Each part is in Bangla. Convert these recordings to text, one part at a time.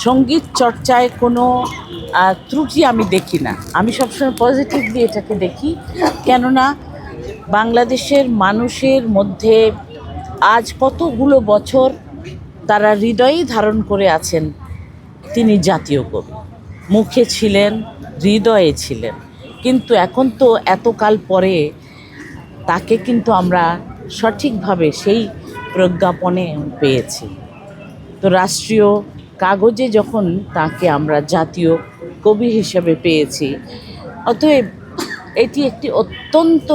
সঙ্গীত চর্চায় কোনো ত্রুটি আমি দেখি না। আমি সবসময় পজিটিভলি এটাকে দেখি, কেননা বাংলাদেশের মানুষের মধ্যে আজ কতগুলো বছর তারা হৃদয়েই ধারণ করে আছেন তিনি জাতীয় কবি। মুখে ছিলেন, হৃদয়ে ছিলেন, কিন্তু এখন তো এতকাল পরে তাকে কিন্তু আমরা সঠিকভাবে সেই প্রজ্ঞাপনে পেয়েছি। তো রাষ্ট্রীয় কাগজে যখন তাকে আমরা জাতীয় কবি হিসেবে পেয়েছি, অতএব এটি একটি অত্যন্ত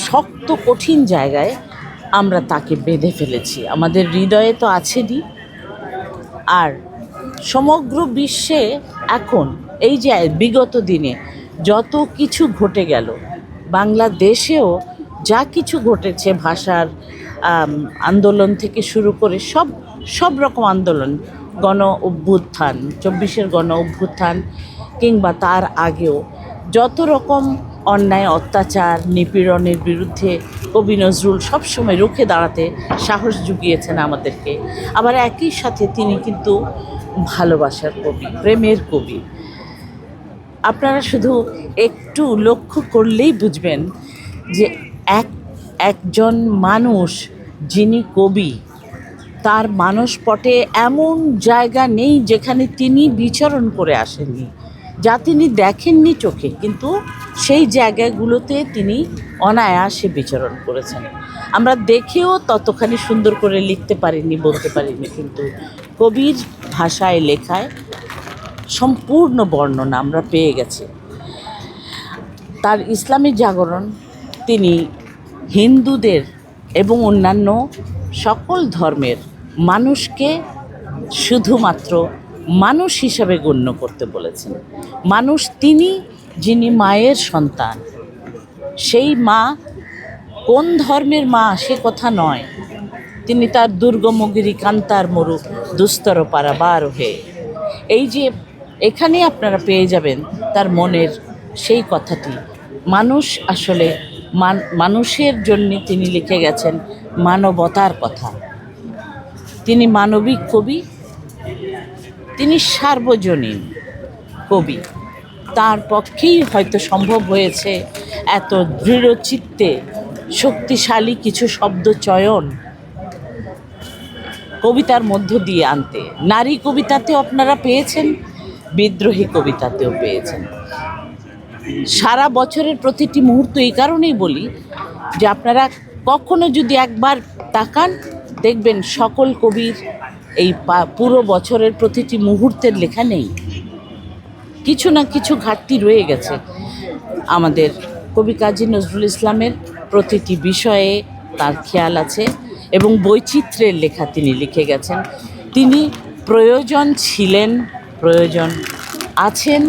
শক্ত কঠিন জায়গায় আমরা তাকে বেঁধে ফেলেছি। আমাদের হৃদয়ে তো আছেনই, আর সমগ্র বিশ্বে এখন এই যে বিগত দিনে যত কিছু ঘটে গেল, বাংলাদেশেও যা কিছু ঘটেছে, ভাষার আন্দোলন থেকে শুরু করে সব রকম আন্দোলন, গণ অভ্যুত্থান, 24-এর গণ অভ্যুত্থান কিংবা তার আগেও যত রকম অন্যায় অত্যাচার নিপীড়নের বিরুদ্ধে কবি নজরুল সবসময় রুখে দাঁড়াতে সাহস জুগিয়েছেন আমাদেরকে। আবার একই সাথে তিনি কিন্তু ভালোবাসার কবি, প্রেমের কবি। আপনারা শুধু একটু লক্ষ্য করলেই বুঝবেন যে একজন মানুষ যিনি কবি, তার মানসপটে এমন জায়গা নেই যেখানে তিনি বিচরণ করে আসেননি, যা তিনি দেখেননি চোখে, কিন্তু সেই জায়গাগুলোতে তিনি অনায়াসে বিচরণ করেছেন। আমরা দেখেও ততখানি সুন্দর করে লিখতে পারিনি, বলতে পারিনি, কিন্তু কবির ভাষায় লেখায় সম্পূর্ণ বর্ণনা আমরা পেয়ে গেছি। তার ইসলামী জাগরণ তিনি হিন্দুদের এবং অন্যান্য সকল ধর্মের মানুষকে শুধুমাত্র মানুষ হিসাবে গণ্য করতে বলেছেন। মানুষ তিনি যিনি মায়ের সন্তান, সেই মা কোন ধর্মের মা সে কথা নয়, তিনি তার দুর্গমগিরি কান্তার মরু দুস্তর পারাবার হয়ে, এই যে এখানে আপনারা পেয়ে যাবেন তার মনের সেই কথাটি। মানুষ আসলে মানুষের জন্য তিনি লিখে গেছেন মানবতার কথা। তিনি মানবিক কবি, তিনি সার্বজনীন কবি। তার পক্ষেই হয়তো সম্ভব হয়েছে এত দৃঢ়চিত্তে শক্তিশালী কিছু শব্দ চয়ন কবিতার মধ্য দিয়ে আনতে। নারী কবিতাতেও আপনারা পেয়েছেন, বিদ্রোহী কবিতাতেও পেয়েছেন। সারা বছরের প্রতিটি মুহূর্ত এই কারণেই বলি যে আপনারা কখনো যদি একবার তাকান, দেখবেন সকল কবির এই পুরো বছরের প্রতিটি মুহূর্তের লেখা নেই, কিছু না কিছু ঘাটতি রয়ে গেছে। আমাদের কবি কাজী নজরুল ইসলামের প্রতিটি বিষয়ে তার খেয়াল আছে এবং বৈচিত্র্যের লেখা তিনি লিখে গেছেন। তিনি প্রয়োজন ছিলেন, প্রয়োজন আছেন,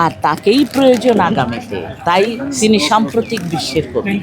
আর তাকেই প্রয়োজন আগামীতে। তাই তিনি সাম্প্রতিক বিশ্বের কবি।